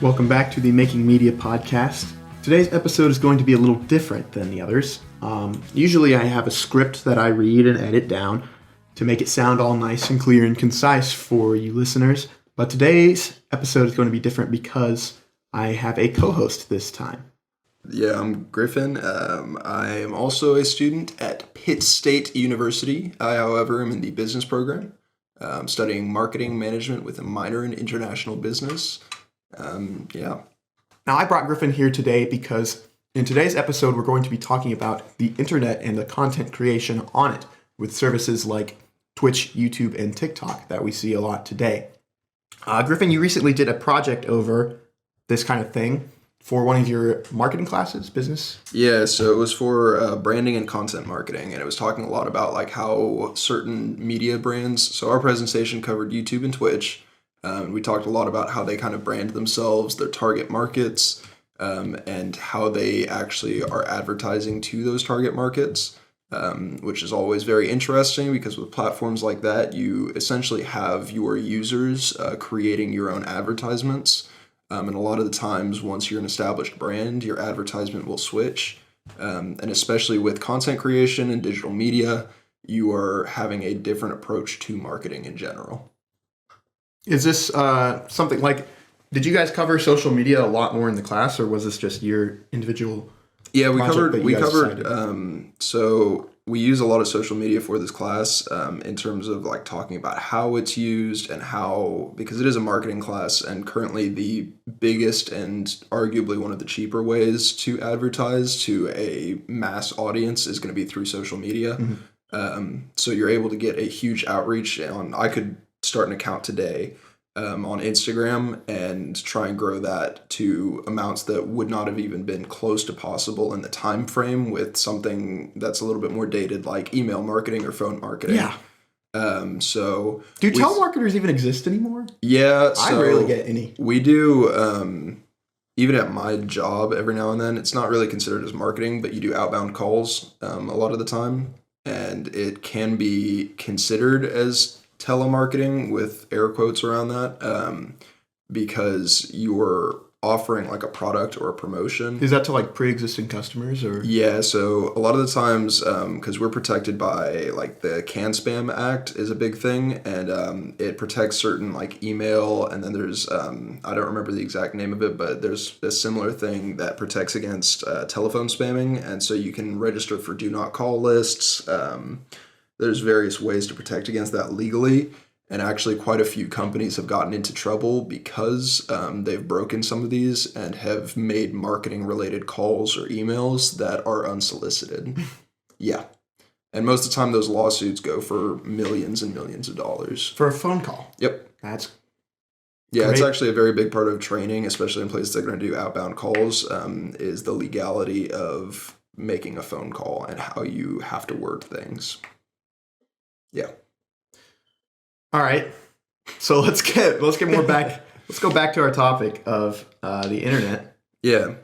Welcome back to the Making Media podcast. Today's episode is going to be a little different than the others. Usually I have a script that I read and edit down to make it sound all nice and clear and concise for you listeners. But today's episode is going to be different because I have a co-host this time. Yeah, I'm Griffin. I am also a student at Pitt State University. I, however, am in the business program, studying marketing management with a minor in international business. Now, I brought Griffin here today because in today's episode, we're going to be talking about the internet and the content creation on it with services like Twitch, YouTube, and TikTok that we see a lot today. Griffin, you recently did a project over this kind of thing for one of your marketing classes, business? Yeah, so it was for branding and content marketing, and it was talking a lot about like how certain media brands, so our presentation covered YouTube and Twitch. We talked a lot about how they kind of brand themselves, their target markets, and how they actually are advertising to those target markets, which is always very interesting because with platforms like that, you essentially have your users creating your own advertisements. And a lot of the times, once you're an established brand, your advertisement will switch. And especially with content creation and digital media, you are having a different approach to marketing in general. Is this something like, did you guys cover social media a lot more in the class, or was this just your individual? Yeah, we project covered. So we use a lot of social media for this class in terms of like talking about how it's used and how, because it is a marketing class, and currently the biggest and arguably one of the cheaper ways to advertise to a mass audience is going to be through social media. Mm-hmm. So you're able to get a huge outreach I could start an account today on Instagram and try and grow that to amounts that would not have even been close to possible in the time frame with something that's a little bit more dated like email marketing or phone marketing. Yeah. So do telemarketers even exist anymore? Yeah. I rarely get any. We do, even at my job every now and then, it's not really considered as marketing, but you do outbound calls a lot of the time, and it can be considered as telemarketing with air quotes around that, because you're offering like a product or a promotion. Is that to like pre-existing customers or? Yeah, so a lot of the times, because we're protected by like the Can Spam Act is a big thing, and it protects certain like email, and then there's, I don't remember the exact name of it, but there's a similar thing that protects against telephone spamming, and so you can register for do not call lists. There's various ways to protect against that legally, and actually quite a few companies have gotten into trouble because they've broken some of these and have made marketing-related calls or emails that are unsolicited. Yeah. And most of the time, those lawsuits go for millions and millions of dollars. For a phone call? Yep. That's Yeah, great. It's actually a very big part of training, especially in places that are going to do outbound calls, is the legality of making a phone call and how you have to word things. Yeah. All right. So let's get more back. Let's go back to our topic of the internet. Yeah.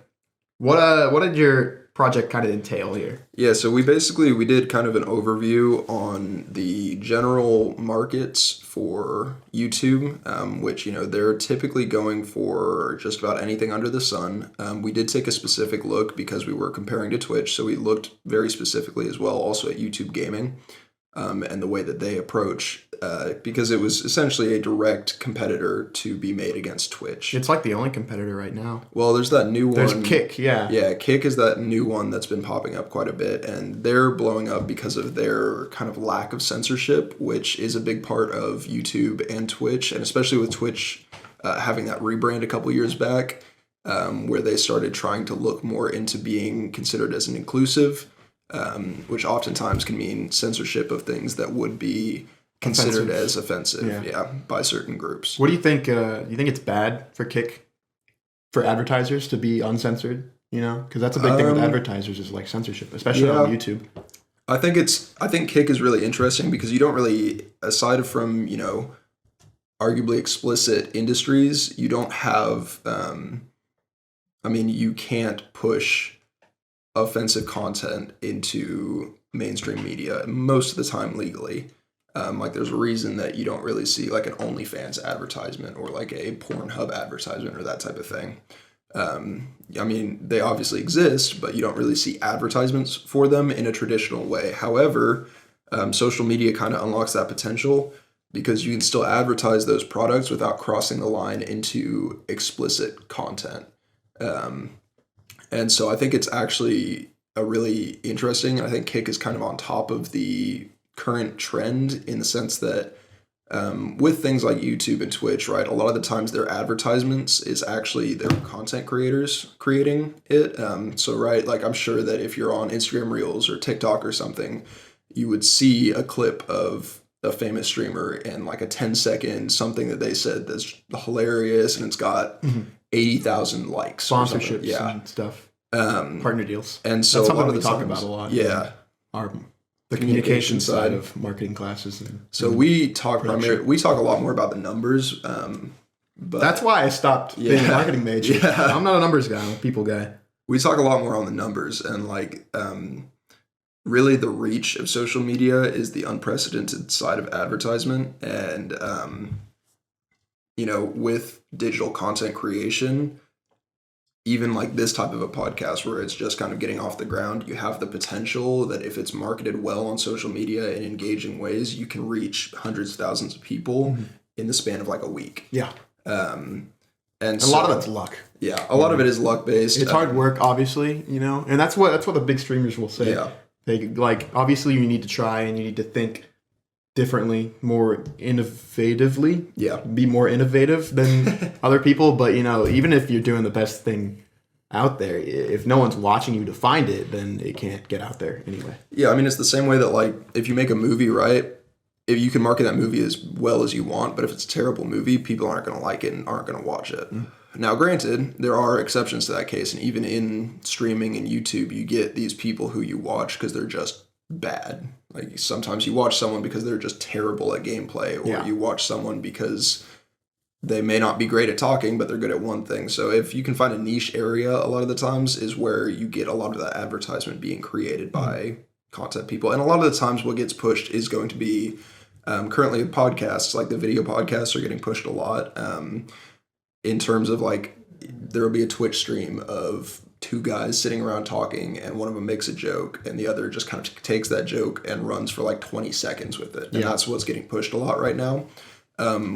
What did your project kind of entail here? Yeah, so we did kind of an overview on the general markets for YouTube, which, they're typically going for just about anything under the sun. We did take a specific look because we were comparing to Twitch, so we looked very specifically as well also at YouTube gaming. And the way that they approach, because it was essentially a direct competitor to be made against Twitch. It's like the only competitor right now. Well, there's that new one. There's Kick, yeah. Yeah, Kick is that new one that's been popping up quite a bit, and they're blowing up because of their kind of lack of censorship, which is a big part of YouTube and Twitch, and especially with Twitch having that rebrand a couple years back, where they started trying to look more into being considered as an inclusive, which oftentimes can mean censorship of things that would be considered as offensive, by certain groups. What do you think? You think it's bad for Kick, for advertisers to be uncensored? Because that's a big thing with advertisers is like censorship, especially on YouTube. I think Kick is really interesting because you don't really, aside from arguably explicit industries, you don't have. You can't push offensive content into mainstream media most of the time legally. Like there's a reason that you don't really see like an OnlyFans advertisement or like a Pornhub advertisement or that type of thing. I mean, they obviously exist, but you don't really see advertisements for them in a traditional way. However, social media kind of unlocks that potential because you can still advertise those products without crossing the line into explicit content. And so I think it's actually a really interesting, and I think Kick is kind of on top of the current trend in the sense that with things like YouTube and Twitch, right, a lot of the times their advertisements is actually their content creators creating it. So, right, like I'm sure that if you're on Instagram Reels or TikTok or something, you would see a clip of a famous streamer and like a 10-second something that they said that's hilarious and it's got 80,000 likes. Sponsorships and stuff. Partner deals. And so that's something a lot of we the talk times, about a lot. Yeah. The communication side of marketing classes. So we talk a lot more about the numbers. But that's why I stopped being a marketing major. Yeah. I'm not a numbers guy, I'm a people guy. We talk a lot more on the numbers and like really the reach of social media is the unprecedented side of advertisement. And with digital content creation, even like this type of a podcast where it's just kind of getting off the ground, you have the potential that if it's marketed well on social media in engaging ways, you can reach hundreds of thousands of people in the span of like a week. Yeah. And a lot of that's luck. Yeah. A lot of it is luck based. It's hard work, obviously, and that's what the big streamers will say. Yeah. They like, obviously you need to try and you need to think differently, more innovatively. Yeah. Be more innovative than other people. But, even if you're doing the best thing out there, if no one's watching you to find it, then it can't get out there anyway. Yeah. I mean, it's the same way that like if you make a movie, right? If you can market that movie as well as you want, but if it's a terrible movie, people aren't going to like it and aren't going to watch it. Now, granted, there are exceptions to that case. And even in streaming and YouTube, you get these people who you watch because they're just bad. Like sometimes you watch someone because they're just terrible at gameplay, or you watch someone because they may not be great at talking, but they're good at one thing. So if you can find a niche area, a lot of the times is where you get a lot of that advertisement being created by content people. And a lot of the times what gets pushed is going to be currently podcasts, like the video podcasts are getting pushed a lot in terms of like there will be a Twitch stream of two guys sitting around talking and one of them makes a joke and the other just kind of takes that joke and runs for like 20 seconds with it. And that's what's getting pushed a lot right now,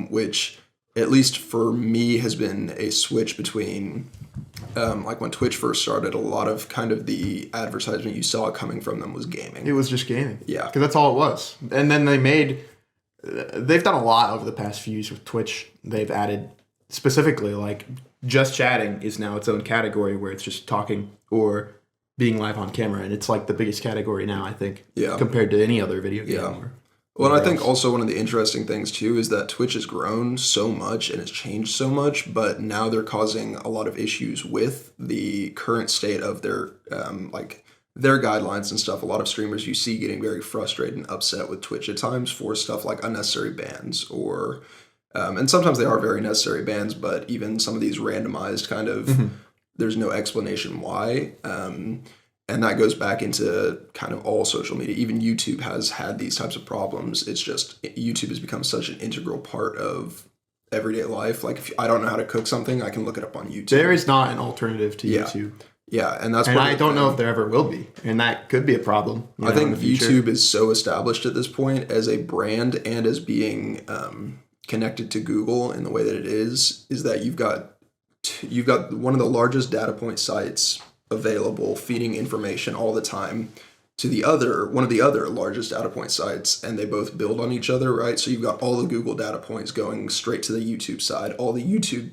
which at least for me has been a switch between like when Twitch first started, a lot of kind of the advertisement you saw coming from them was gaming. It was just gaming. Yeah. Because that's all it was. And then they've done a lot over the past few years with Twitch. They've added specifically like just chatting is now its own category where it's just talking or being live on camera. And it's like the biggest category now, I think, compared to any other video game. Yeah. Well, and I think also one of the interesting things too is that Twitch has grown so much and has changed so much, but now they're causing a lot of issues with the current state of their their guidelines and stuff. A lot of streamers you see getting very frustrated and upset with Twitch at times for stuff like unnecessary bans or and sometimes they are very necessary bans, but even some of these randomized kind of there's no explanation why. And that goes back into kind of all social media. Even YouTube has had these types of problems. It's just YouTube has become such an integral part of everyday life. Like if I don't know how to cook something, I can look it up on YouTube. There is not an alternative to YouTube. Yeah, and that's. And I don't know if there ever will be, and that could be a problem. I think YouTube is so established at this point as a brand and as being connected to Google in the way that it is that you've got one of the largest data point sites available feeding information all the time to one of the other largest data point sites, and they both build on each other, right? So you've got all the Google data points going straight to the YouTube side, all the YouTube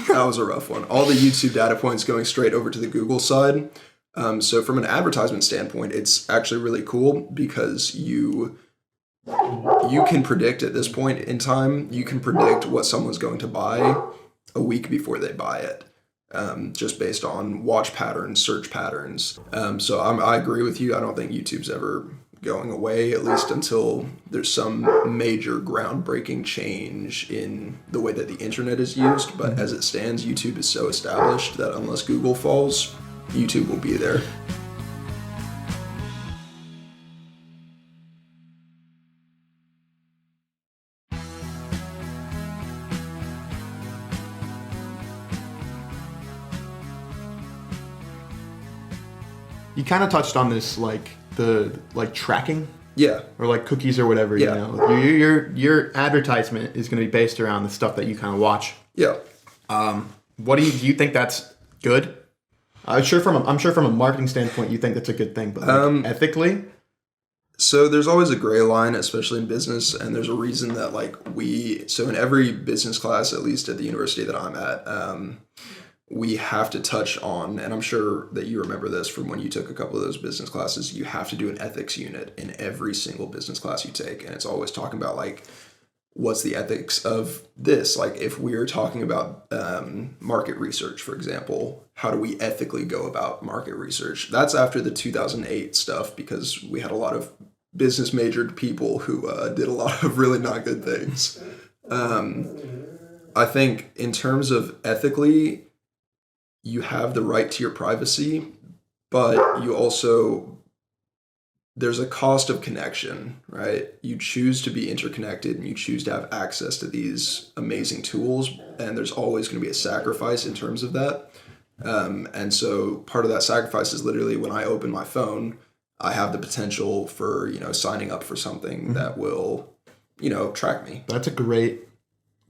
that was a rough one. All the YouTube data points going straight over to the Google side. So from an advertisement standpoint, it's actually really cool because you can predict at this point in time, you can predict what someone's going to buy a week before they buy it. Just based on watch patterns, search patterns. So I agree with you. I don't think YouTube's ever going away, at least until there's some major groundbreaking change in the way that the internet is used. But as it stands, YouTube is so established that unless Google falls, YouTube will be there. you kind of touched on this, like the tracking. Yeah. Or like cookies or whatever. Yeah. You know, your advertisement is going to be based around the stuff that you kind of watch. Yeah. What do you think that's good? I'm sure from a marketing standpoint, you think that's a good thing, but like, ethically. So there's always a gray line, especially in business, and there's a reason that so in every business class, at least at the university that I'm at, we have to touch on, and I'm sure that you remember this from when you took a couple of those business classes, you have to do an ethics unit in every single business class you take, and it's always talking about like, what's the ethics of this? Like if we're talking about market research, for example, how do we ethically go about market research? That's after the 2008 stuff, because we had a lot of business majored people who did a lot of really not good things. I think in terms of ethically, you have the right to your privacy, but you also, there's a cost of connection, right? You choose to be interconnected and you choose to have access to these amazing tools, and there's always going to be a sacrifice in terms of that. And so part of that sacrifice is literally when I open my phone, I have the potential for, signing up for something that will, track me. That's a great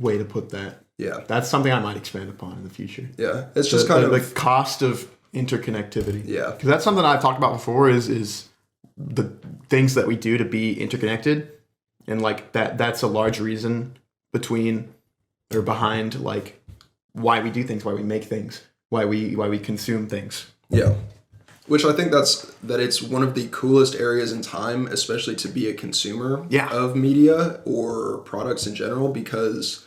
way to put that. Yeah. That's something I might expand upon in the future. Yeah. It's just the cost of interconnectivity. Yeah. Because that's something I've talked about before is the things that we do to be interconnected. And like that's a large reason behind like why we do things, why we make things, why we consume things. Yeah. Which I think that it's one of the coolest areas in time, especially to be a consumer of media or products in general, because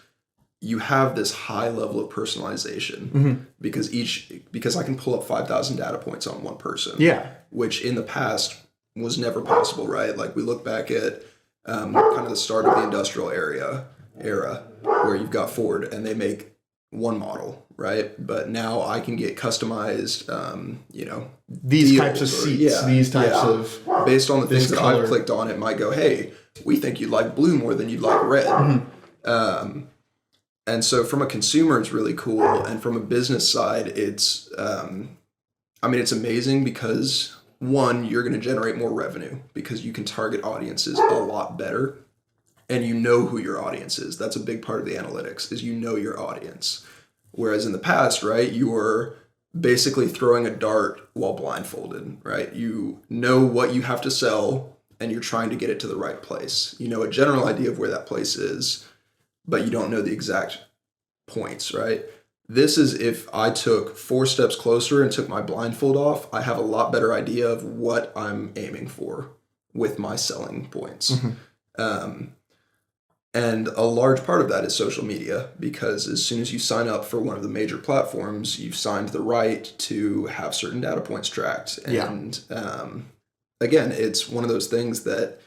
you have this high level of personalization because I can pull up 5,000 data points on one person. Yeah. Which in the past was never possible, right? Like we look back at kind of the start of the industrial era where you've got Ford and they make one model, right? But now I can get customized, these types of seats, these types of based on the things that color. I've clicked on. It might go, hey, we think you'd like blue more than you'd like red. And so from a consumer, it's really cool. And from a business side, it's amazing because one, you're going to generate more revenue because you can target audiences a lot better and you know who your audience is. That's a big part of the analytics is your audience. Whereas in the past, right, you were basically throwing a dart while blindfolded, right? You know what you have to sell and you're trying to get it to the right place. You know a general idea of where that place is, but you don't know the exact points, right? This is if I took 4 steps closer and took my blindfold off, I have a lot better idea of what I'm aiming for with my selling points. And a large part of that is social media, because as soon as you sign up for one of the major platforms, you've signed the right to have certain data points tracked. And again, it's one of those things that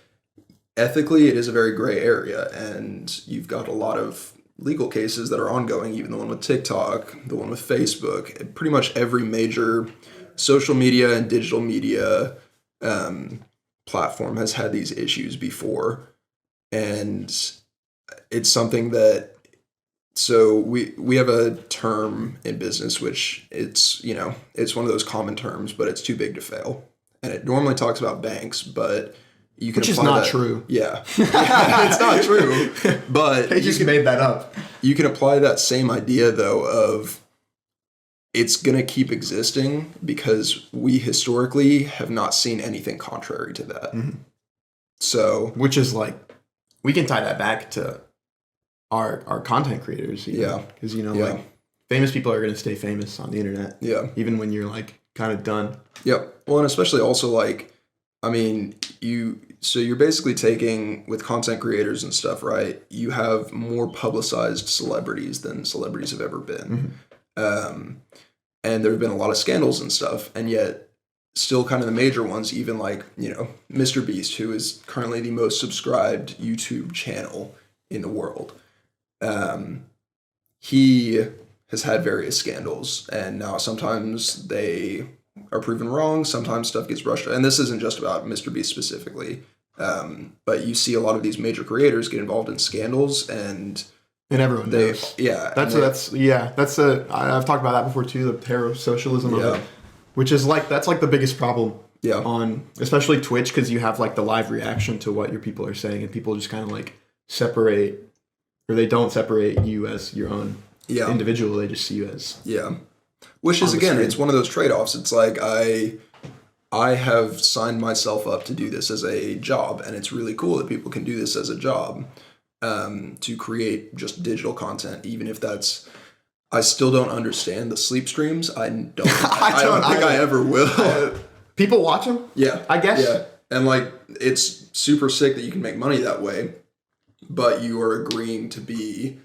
ethically it is a very gray area, and you've got a lot of legal cases that are ongoing, even the one with TikTok, the one with Facebook, pretty much every major social media and digital media platform has had these issues before. And it's something that, so we have a term in business, which it's one of those common terms, but it's too big to fail. And it normally talks about banks, but you can Which is apply not that. true. Yeah. It's not true. But They just made that up. You can apply that same idea, though, of it's going to keep existing because we historically have not seen anything contrary to that. So, which is like, we can tie that back to our content creators. Because, like famous people are going to stay famous on the internet. Yeah. Even when you're like kind of done. Yep. Well, and especially also like, you're basically taking with content creators and stuff, right? You have more publicized celebrities than celebrities have ever been. And there have been a lot of scandals and stuff, and yet still kind of the major ones, even like, Mr. Beast, who is currently the most subscribed YouTube channel in the world. He has had various scandals, and now sometimes they are proven wrong. Sometimes stuff gets brushed. And this isn't just about Mr. Beast specifically. But you see a lot of these major creators get involved in scandals, and everyone knows. Yeah. I've talked about that before too, the parasocialism of it. Which is that's like the biggest problem Yeah. on especially Twitch, because you have like the live reaction to what your people are saying, and people just kind of like separate, or they don't separate you as your own individual. They just see you as Which is, again, screen. it's one of those trade-offs. It's like I have signed myself up to do this as a job, and it's really cool that people can do this as a job, to create just digital content, even if that's. I still don't understand the sleep streams. I don't. I don't think I ever will. People watch them. Yeah, I guess. Yeah, and like it's super sick that you can make money that way, but you are agreeing to be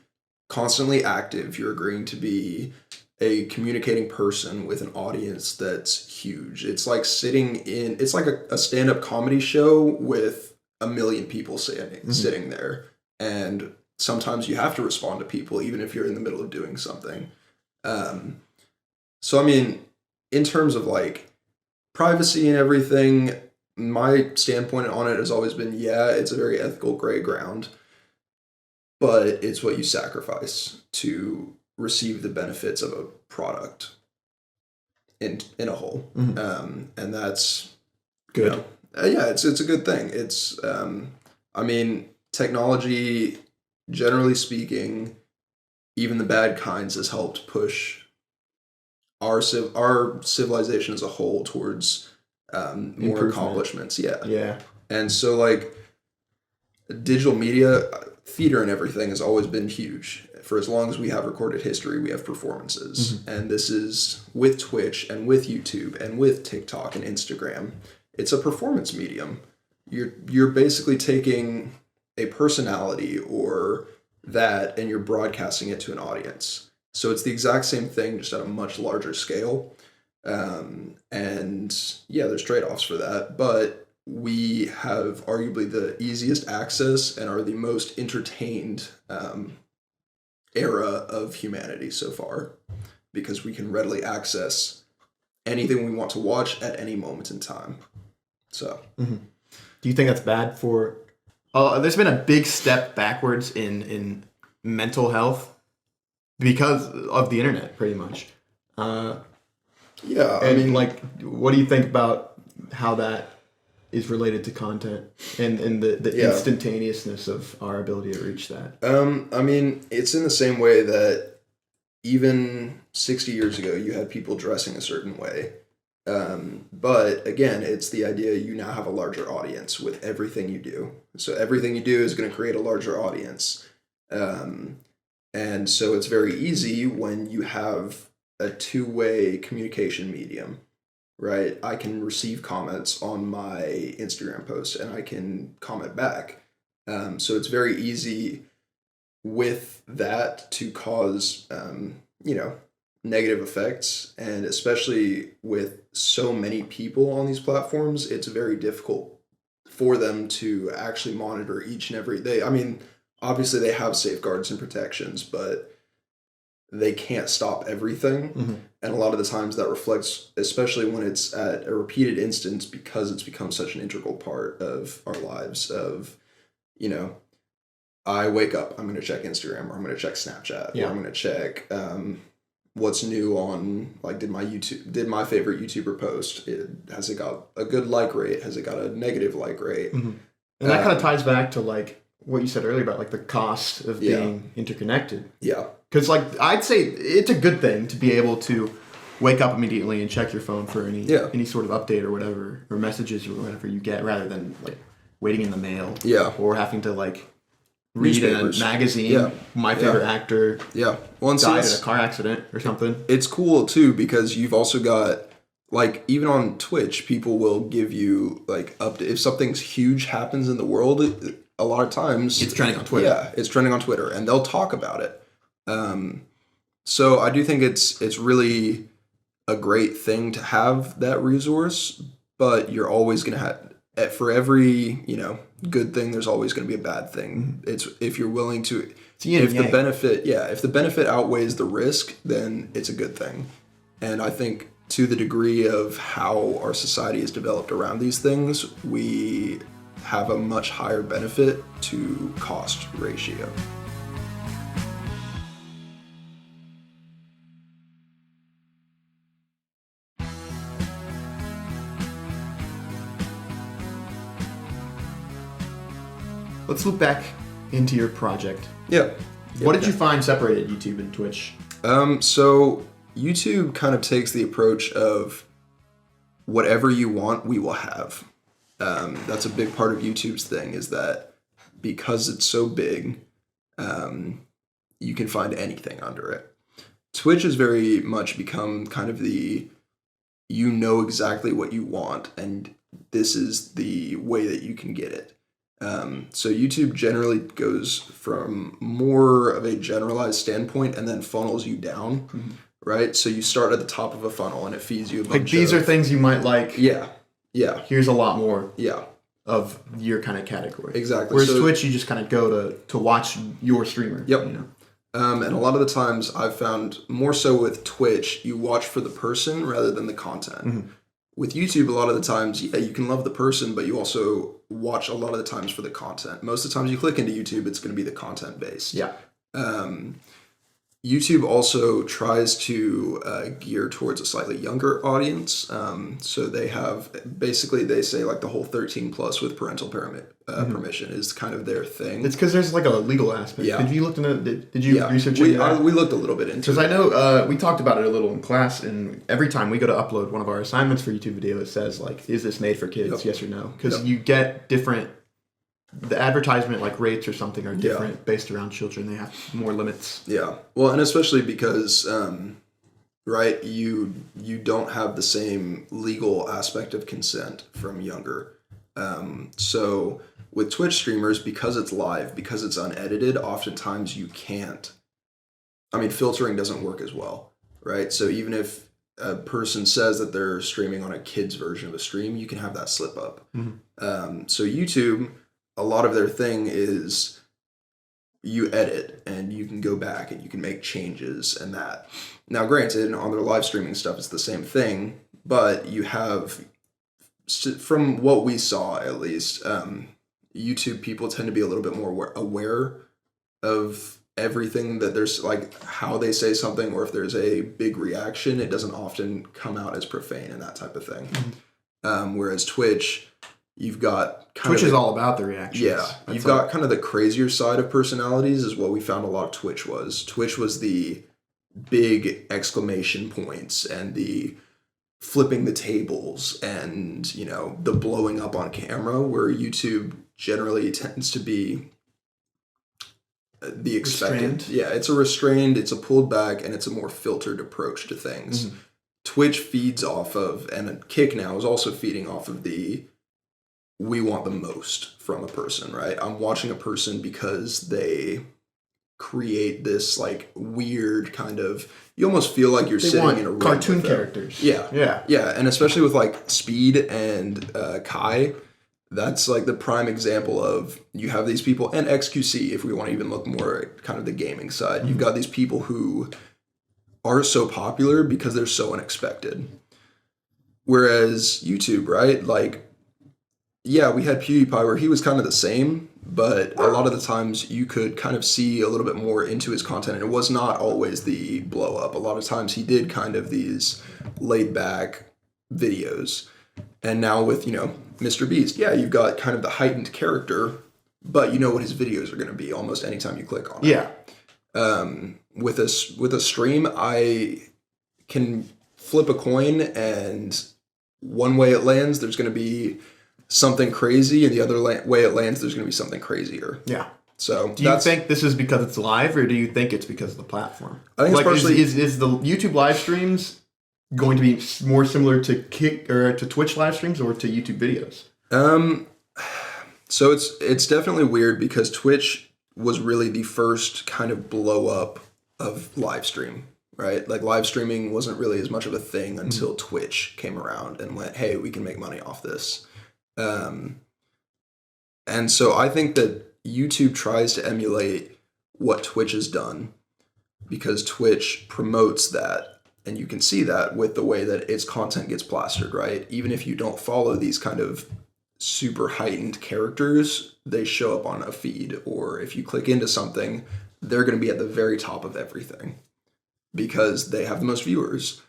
constantly active. You're agreeing to be a communicating person with an audience that's huge. It's like it's like a stand-up comedy show with 1 million people sitting there. And sometimes you have to respond to people, even if you're in the middle of doing something. So, I mean, in terms of like privacy and everything, my standpoint on it has always been, it's a very ethical gray ground, but it's what you sacrifice to receive the benefits of a product in a whole. And that's good. It's a good thing. It's I mean, technology, generally speaking, even the bad kinds, has helped push our civilization as a whole towards more accomplishments. Yeah. And so like digital media, theater and everything has always been huge. For as long as we have recorded history, we have performances. And this is with Twitch and with YouTube and with TikTok and Instagram. It's a performance medium. You're basically taking a personality or that and you're broadcasting it to an audience. So it's the exact same thing, just at a much larger scale. And there's trade-offs for that, but we have arguably the easiest access and are the most entertained era of humanity so far, because we can readily access anything we want to watch at any moment in time. So, do you think that's bad for? There's been a big step backwards in mental health because of the internet, pretty much. I mean, like, what do you think about how that is related to content and the instantaneousness of our ability to reach that? I mean, it's in the same way that even 60 years ago, you had people dressing a certain way. But again, it's the idea you now have a larger audience with everything you do. So everything you do is going to create a larger audience. And so it's very easy when you have a two-way communication medium, right? I can receive comments on my Instagram post and I can comment back. So it's very easy with that to cause, negative effects. And especially with so many people on these platforms, it's very difficult for them to actually monitor each and every day. I mean, obviously they have safeguards and protections, but they can't stop everything. And a lot of the times that reflects, especially when it's at a repeated instance, because it's become such an integral part of our lives of, I wake up, I'm going to check Instagram, or I'm going to check Snapchat, or I'm going to check what's new on, like, did my favorite YouTuber post? Has it got a good like rate? Has it got a negative like rate? And that kind of ties back to like what you said earlier about like the cost of being interconnected. Yeah. Because like I'd say it's a good thing to be able to wake up immediately and check your phone for any sort of update or whatever, or messages or whatever you get, rather than like waiting in the mail. Or having to like read a magazine. My favorite actor died in a car accident or something. It's cool too, because you've also got, like, even on Twitch, people will give you like if something's huge happens in the world, a lot of times it's trending on Twitter. Yeah, it's trending on Twitter, and they'll talk about it. So I do think it's really a great thing to have that resource, but you're always going to have, for every, good thing, there's always going to be a bad thing. It's, if you're willing to, if the benefit outweighs the risk, then it's a good thing. And I think to the degree of how our society is developed around these things, we have a much higher benefit to cost ratio. let's loop back into your project. Yeah. What did you find separated YouTube and Twitch? So YouTube kind of takes the approach of whatever you want, we will have. That's a big part of YouTube's thing, is that because it's so big, you can find anything under it. Twitch has very much become kind of you know exactly what you want, and this is the way that you can get it. So YouTube generally goes from more of a generalized standpoint and then funnels you down, right? So you start at the top of a funnel and it feeds you a bunch Like, these are things you might like. Yeah. Here's a lot more. Yeah. Of your kind of category. Exactly. Whereas Twitch, you just kind of go to watch your streamer. Yep. You know? And a lot of the times I've found more so with Twitch, you watch for the person rather than the content. With YouTube, a lot of the times, yeah, you can love the person, but you also watch a lot of the times for the content. Most of the times you click into YouTube, it's going to be the content based. Yeah. YouTube also tries to gear towards a slightly younger audience. So they have, basically they say like the whole 13 plus with parental permission is kind of their thing. It's because there's like a legal aspect. Yeah. Did you look into did you research it? We looked a little bit into it. Because I know we talked about it a little in class, and every time we go to upload one of our assignments for YouTube video, it says like, is this made for kids? Yes or no? Because you get different, the advertisement like rates or something are different based around children. They have more limits. Yeah. Well, and especially because, right, you don't have the same legal aspect of consent from younger. So with Twitch streamers, because it's live, because it's unedited, oftentimes you can't, filtering doesn't work as well, right? So even if a person says that they're streaming on a kid's version of a stream, you can have that slip up. So YouTube, a lot of their thing is you edit and you can go back and you can make changes and that. Now, granted, on their live streaming stuff, it's the same thing, but you have, from what we saw at least, YouTube people tend to be a little bit more aware of everything, that there's like how they say something, or if there's a big reaction, it doesn't often come out as profane and that type of thing. Whereas Twitch, you've got Twitch is all about the reactions. Yeah, you've got kind of the crazier side of personalities is what we found a lot of Twitch was. Twitch was the big exclamation points and the flipping the tables and, the blowing up on camera, where YouTube generally tends to be the expected. Restrained. Yeah, it's a restrained, it's a pulled back, and it's a more filtered approach to things. Twitch feeds off of, and Kick now is also feeding off of we want the most from a person, right? I'm watching a person because they create this like weird kind of, you almost feel like you're sitting in a room cartoon with them. characters. Yeah, and especially with like Speed and Kai, that's like the prime example of, you have these people, and XQC, if we want to even look more at kind of the gaming side, you've got these people who are so popular because they're so unexpected. Whereas YouTube, right? Like, yeah, we had PewDiePie where he was kind of the same, but a lot of the times you could kind of see a little bit more into his content, and it was not always the blow up. A lot of times he did kind of these laid back videos. And now with, Mr. Beast, yeah, you've got kind of the heightened character, but you know what his videos are going to be almost anytime you click on it. Yeah. With a stream, I can flip a coin, and one way it lands, there's going to be something crazy, and the other way it lands, there's going to be something crazier. Yeah. So do you think this is because it's live, or do you think it's because of the platform? I think it's partially, is the YouTube live streams going to be more similar to Kick or to Twitch live streams or to YouTube videos? So it's definitely weird because Twitch was really the first kind of blow up of live stream, right? Like live streaming wasn't really as much of a thing until Twitch came around and went, hey, we can make money off this. And so I think that YouTube tries to emulate what Twitch has done, because Twitch promotes that. And you can see that with the way that its content gets plastered, right? Even if you don't follow these kind of super heightened characters, they show up on a feed. Or if you click into something, they're going to be at the very top of everything because they have the most viewers.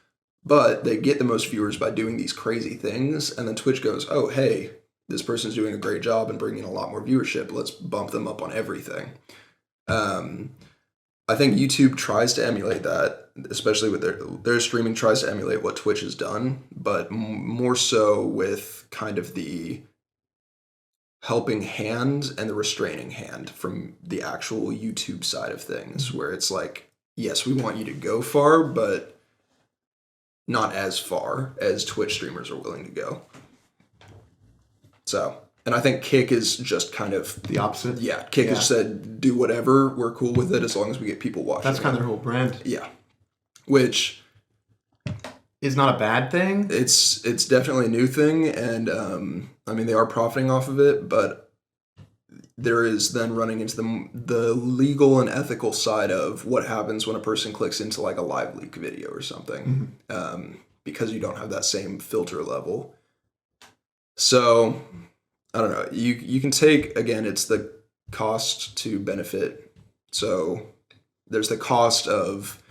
But they get the most viewers by doing these crazy things. And then Twitch goes, oh, hey, this person's doing a great job and bringing a lot more viewership. Let's bump them up on everything. I think YouTube tries to emulate that, especially with their streaming tries to emulate what Twitch has done, but more so with kind of the helping hand and the restraining hand from the actual YouTube side of things, where it's like, yes, we want you to go far, but not as far as Twitch streamers are willing to go. So, and I think Kick is just kind of the opposite. Yeah, Kick has said, do whatever, we're cool with it as long as we get people watching. That's kind of their whole brand. Yeah, which is not a bad thing. It's definitely a new thing, and I mean, they are profiting off of it, but there is then running into the legal and ethical side of what happens when a person clicks into like a live leak video or something, because you don't have that same filter level. So I don't know. You can take, again, it's the cost to benefit. So there's the cost of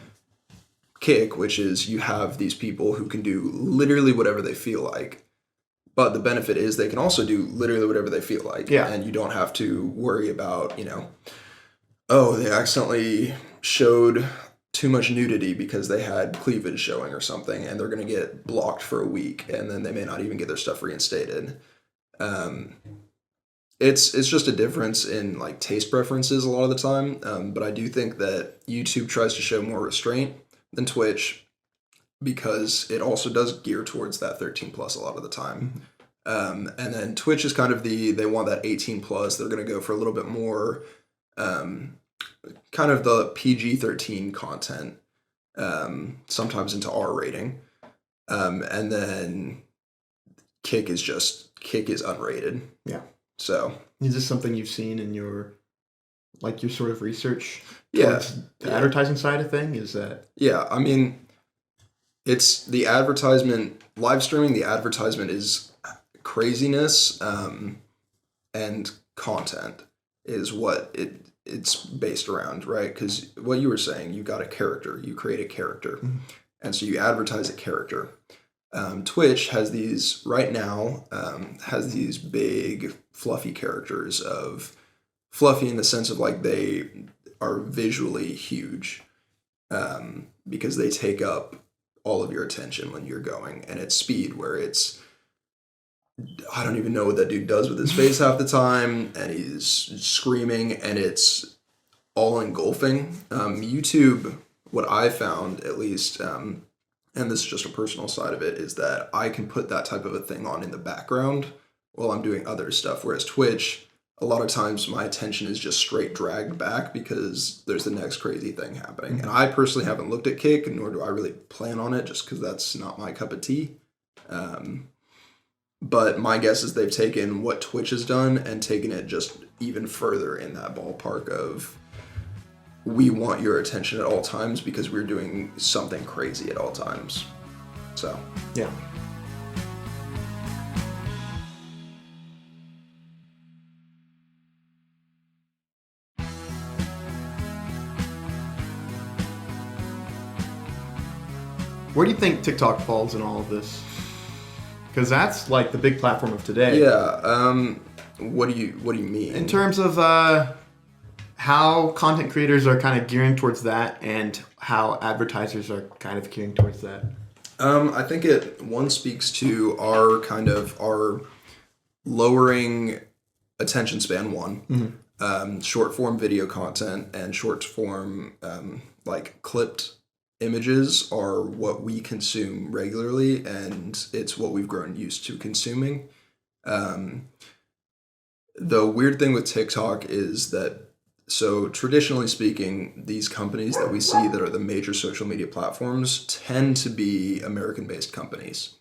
Kick, which is you have these people who can do literally whatever they feel like. But the benefit is they can also do literally whatever they feel like. Yeah. And you don't have to worry about, oh, they accidentally showed too much nudity because they had cleavage showing or something, and they're going to get blocked for a week, and then they may not even get their stuff reinstated. It's just a difference in like taste preferences a lot of the time. But I do think that YouTube tries to show more restraint than Twitch, because it also does gear towards that 13 plus a lot of the time. And then Twitch is kind of they want that 18 plus. They're going to go for a little bit more, kind of the PG-13 content, sometimes into R rating. And then Kick is unrated. Yeah. So is this something you've seen in your sort of research? Yeah. The advertising side of thing is that. Yeah. I mean, it's the advertisement, live streaming, the advertisement is craziness, and content is what it's based around, right? Because what you were saying, you got a character, you create a character, and so you advertise a character. Twitch has these right now, has these big fluffy characters fluffy in the sense of like they are visually huge, because they take up all of your attention when you're going, and it's speed where I don't even know what that dude does with his face half the time, and he's screaming, and it's all engulfing. YouTube, what I found at least, and this is just a personal side of it, is that I can put that type of a thing on in the background while I'm doing other stuff, whereas Twitch, a lot of times my attention is just straight dragged back because there's the next crazy thing happening. And I personally haven't looked at Kick, nor do I really plan on it, just because that's not my cup of tea. But my guess is they've taken what Twitch has done and taken it just even further in that ballpark of, we want your attention at all times because we're doing something crazy at all times. So, yeah. Where do you think TikTok falls in all of this? Because that's like the big platform of today. Yeah. What do you mean? In terms of how content creators are kind of gearing towards that, and how advertisers are kind of gearing towards that. I think one speaks to our lowering attention span. Short form video content and short form like clipped images are what we consume regularly, and it's what we've grown used to consuming. The weird thing with TikTok is that, so traditionally speaking, these companies that we see that are the major social media platforms tend to be American-based companies.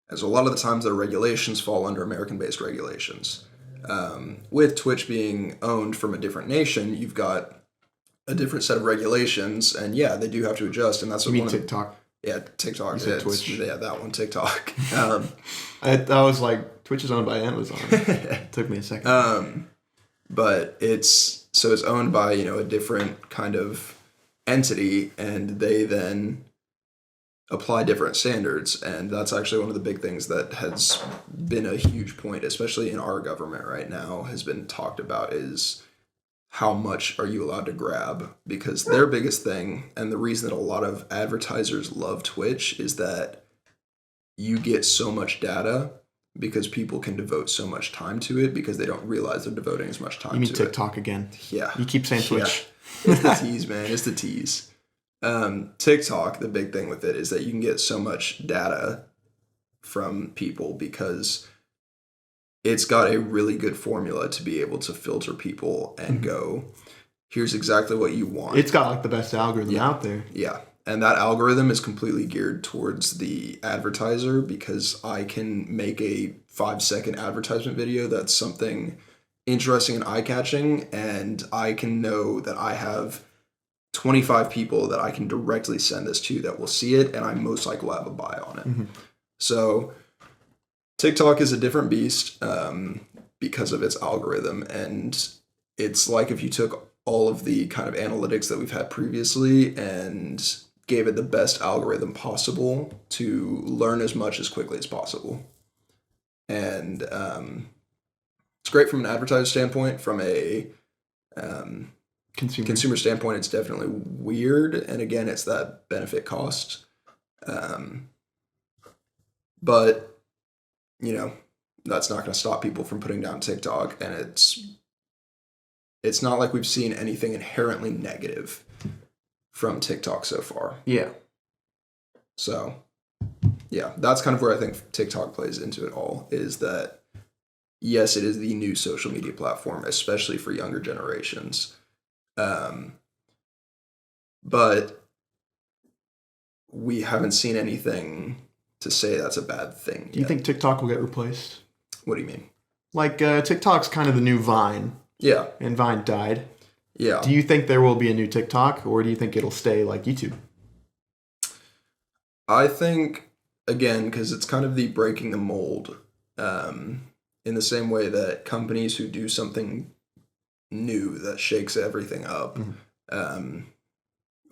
And so a lot of the times their regulations fall under American-based regulations. With Twitch being owned from a different nation, you've got a different set of regulations, and yeah, they do have to adjust, and that's what you mean TikTok. Yeah, TikTok. You said Twitch. Yeah, that one, TikTok. I was like, Twitch is owned by Amazon. It took me a second. But it's owned by, a different kind of entity, and they then apply different standards. And that's actually one of the big things that has been a huge point, especially in our government right now, has been talked about is how much are you allowed to grab? Because their biggest thing, and the reason that a lot of advertisers love Twitch, is that you get so much data because people can devote so much time to it because they don't realize they're devoting as much time to it. You mean TikTok again? Yeah. You keep saying Twitch. Yeah. It's the tease, man. It's the tease. TikTok, the big thing with it is that you can get so much data from people because it's got a really good formula to be able to filter people and go, here's exactly what you want. It's got like the best algorithm out there. Yeah. And that algorithm is completely geared towards the advertiser because I can make a 5-second advertisement video that's something interesting and eye-catching, and I can know that I have 25 people that I can directly send this to that will see it, and I most likely will have a buy on it. So TikTok is a different beast because of its algorithm, and it's like if you took all of the kind of analytics that we've had previously and gave it the best algorithm possible to learn as much as quickly as possible. And it's great from an advertiser standpoint. From a consumer standpoint, it's definitely weird. And again, it's that benefit cost. But, you know, that's not going to stop people from putting down TikTok. And it's not like we've seen anything inherently negative from TikTok so far. Yeah. So, yeah, that's kind of where I think TikTok plays into it all, is that, yes, it is the new social media platform, especially for younger generations. But we haven't seen anything to say that's a bad thing. Do you think TikTok will get replaced? What do you mean? Like, TikTok's kind of the new Vine. Yeah. And Vine died. Yeah. Do you think there will be a new TikTok, or do you think it'll stay like YouTube? I think, again, because it's kind of the breaking the mold, in the same way that companies who do something new that shakes everything up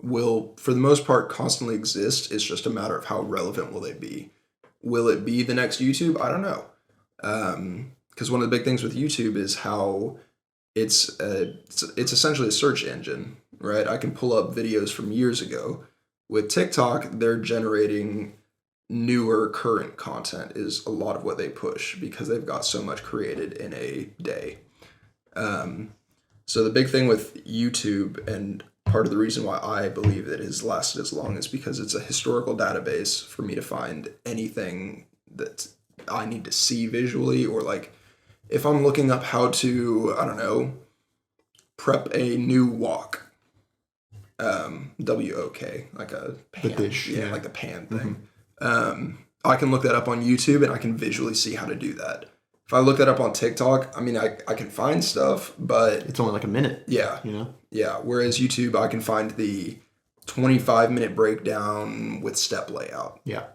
will, for the most part, constantly exist. It's just a matter of how relevant will they be. Will it be the next YouTube? I don't know. Because one of the big things with YouTube is how it's essentially a search engine, right? I can pull up videos from years ago. With TikTok, they're generating newer current content is a lot of what they push because they've got so much created in a day. So the big thing with YouTube, and part of the reason why I believe that it has lasted as long, is because it's a historical database for me to find anything that I need to see visually, or like if I'm looking up how to, I don't know, prep a new wok, WOK, like a pan, the dish, yeah, like the pan thing. I can look that up on YouTube and I can visually see how to do that. If I look that up on TikTok, I mean, I can find stuff, but it's only like a minute. Yeah. You know? Yeah. Whereas YouTube, I can find the 25-minute breakdown with step layout. Yeah.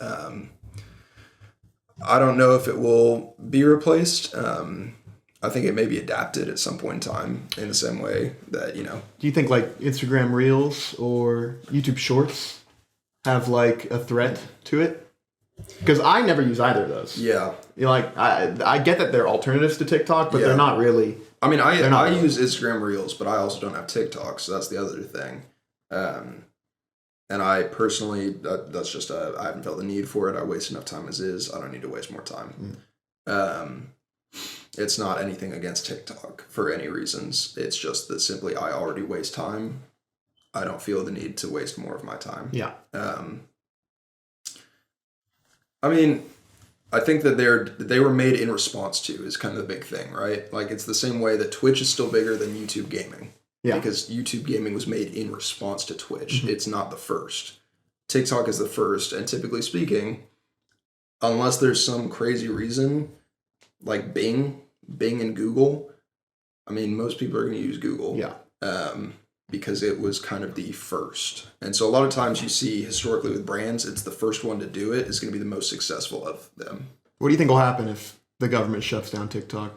I don't know if it will be replaced. I think it may be adapted at some point in time in the same way that, you know. Do you think like Instagram Reels or YouTube Shorts have like a threat to it? Because I never use either of those. Yeah. You know, like I get that they're alternatives to TikTok, but Yeah. they're not really. I mean, I use Instagram Reels, but I also don't have TikTok, so that's the other thing. And I personally, that's just I haven't felt the need for it. I waste enough time as is. I don't need to waste more time. It's not anything against TikTok for any reasons. It's just that simply I already waste time. I don't feel the need to waste more of my time. Yeah. I mean, I think that they were made in response to is kind of the big thing, right? Like it's the same way that Twitch is still bigger than YouTube gaming. Yeah. Because YouTube gaming was made in response to Twitch. It's not the first. TikTok is the first, and typically speaking, unless there's some crazy reason, like Bing and Google, I mean, most people are going to use Google. Yeah. Because it was kind of the first. And so a lot of times you see historically with brands, it's the first one to do it is going to be the most successful of them. What do you think will happen if the government shuts down TikTok?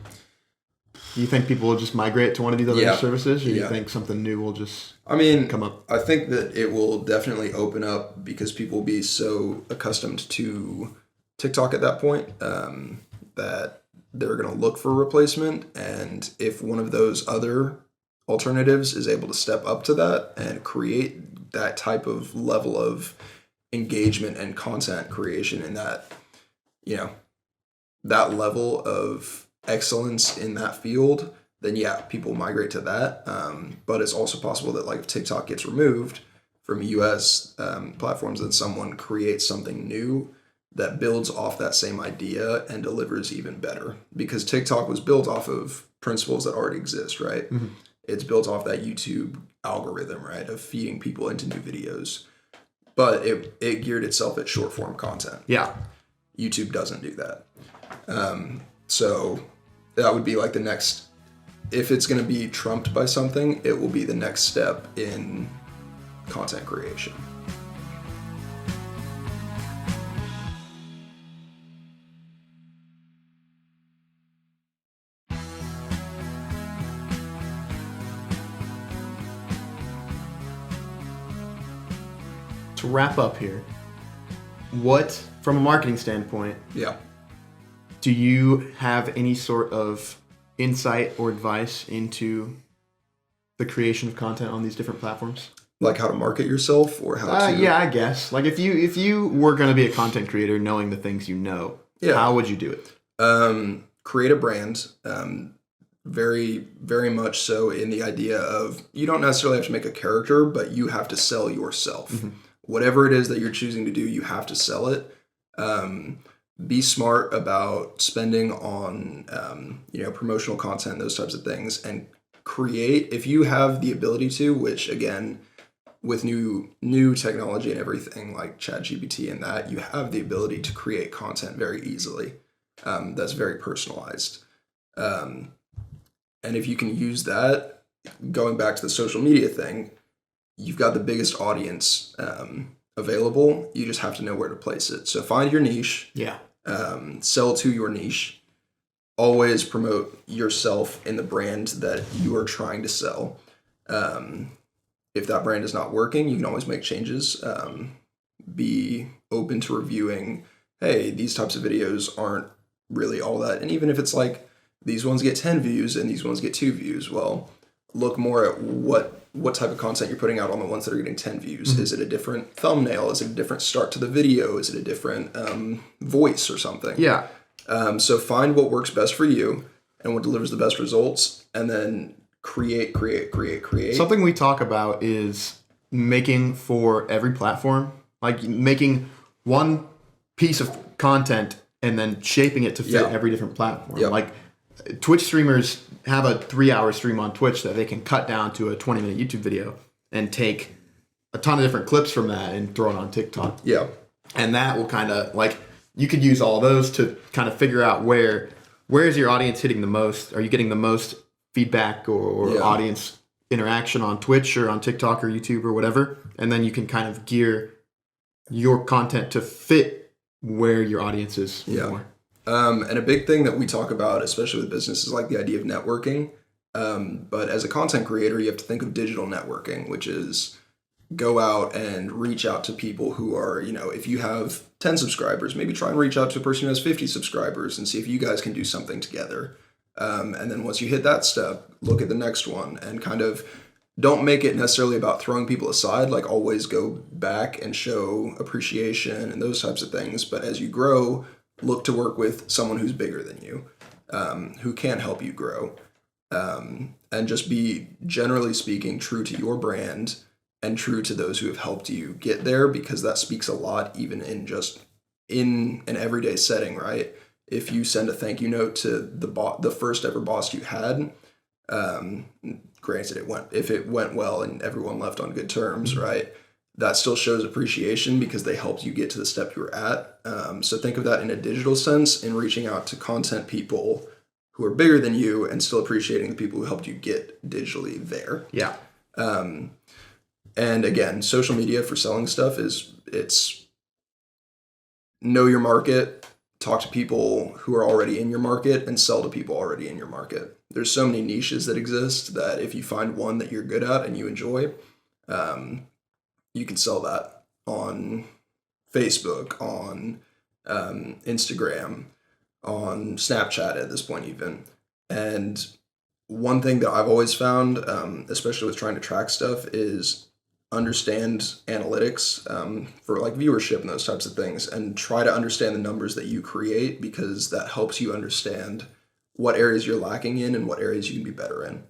Do you think people will just migrate to one of these other Yeah. services, or do you Yeah. think something new will just I mean, come up? I think that it will definitely open up because people will be so accustomed to TikTok at that point that they're going to look for a replacement. And if one of those other alternatives is able to step up to that and create that type of level of engagement and content creation in that, you know, that level of excellence in that field, then yeah, people migrate to that. But it's also possible that like if TikTok gets removed from US platforms, then someone creates something new that builds off that same idea and delivers even better. Because TikTok was built off of principles that already exist, right? Mhm. It's built off that YouTube algorithm, right, of feeding people into new videos. But it geared itself at short form content. Yeah. YouTube doesn't do that. So that would be like the next, if it's going to be trumped by something, it will be the next step in content creation. To wrap up here, what, from a marketing standpoint, Yeah. do you have any sort of insight or advice into the creation of content on these different platforms? Like how to market yourself or how to. Yeah, I guess. Like if you were going to be a content creator, knowing the things you know, Yeah. how would you do it? Create a brand. Very, very much so in the idea of you don't necessarily have to make a character, but you have to sell yourself. Mm-hmm. Whatever it is that you're choosing to do, you have to sell it. Be smart about spending on, promotional content, those types of things, and create, if you have the ability to, which again, with new technology and everything like ChatGPT and that, you have the ability to create content very easily. That's very personalized. And if you can use that, going back to the social media thing, you've got the biggest audience available. You just have to know where to place it. So find your niche. Yeah. Sell to your niche. Always promote yourself in the brand that you are trying to sell. If that brand is not working, you can always make changes. Be open to reviewing, hey, these types of videos aren't really all that. And even if it's like, these ones get 10 views and these ones get 2 views, well, look more at what type of content you're putting out on the ones that are getting 10 views. Mm-hmm. Is it a different thumbnail? Is it a different start to the video? Is it a different voice or something? Yeah. So find what works best for you and what delivers the best results, and then create. Something we talk about is making for every platform, like making one piece of content and then shaping it to fit every different platform. Yep. Like Twitch streamers have a 3-hour stream on Twitch that they can cut down to a 20-minute YouTube video and take a ton of different clips from that and throw it on TikTok. Yeah. And that will kind of like, you could use all those to kind of figure out where is your audience hitting the most? Are you getting the most feedback or audience interaction on Twitch or on TikTok or YouTube or whatever? And then you can kind of gear your content to fit where your audience is more. And a big thing that we talk about, especially with business, is like the idea of networking. But as a content creator, you have to think of digital networking, which is go out and reach out to people who are, if you have 10 subscribers, maybe try and reach out to a person who has 50 subscribers and see if you guys can do something together. And then once you hit that step, look at the next one and kind of don't make it necessarily about throwing people aside, like always go back and show appreciation and those types of things. But as you grow, look to work with someone who's bigger than you, who can help you grow. And just be, generally speaking, true to your brand and true to those who have helped you get there, because that speaks a lot even in an everyday setting, right? If you send a thank you note to the first ever boss you had, granted if it went well and everyone left on good terms, right? That still shows appreciation because they helped you get to the step you were at. So think of that in a digital sense, in reaching out to content people who are bigger than you and still appreciating the people who helped you get digitally there. Yeah. And again, social media for selling stuff it's know your market, talk to people who are already in your market and sell to people already in your market. There's so many niches that exist that if you find one that you're good at and you enjoy, you can sell that on Facebook, on Instagram, on Snapchat at this point even. And one thing that I've always found, especially with trying to track stuff, is understand analytics for like viewership and those types of things, and try to understand the numbers that you create, because that helps you understand what areas you're lacking in and what areas you can be better in.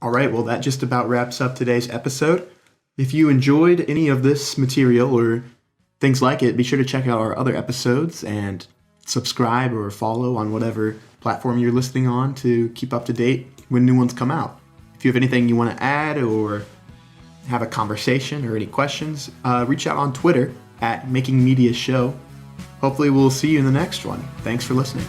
All right, well, that just about wraps up today's episode. If you enjoyed any of this material or things like it, be sure to check out our other episodes and subscribe or follow on whatever platform you're listening on to keep up to date when new ones come out. If you have anything you want to add or have a conversation or any questions, reach out on Twitter at Making Media Show. Hopefully we'll see you in the next one. Thanks for listening.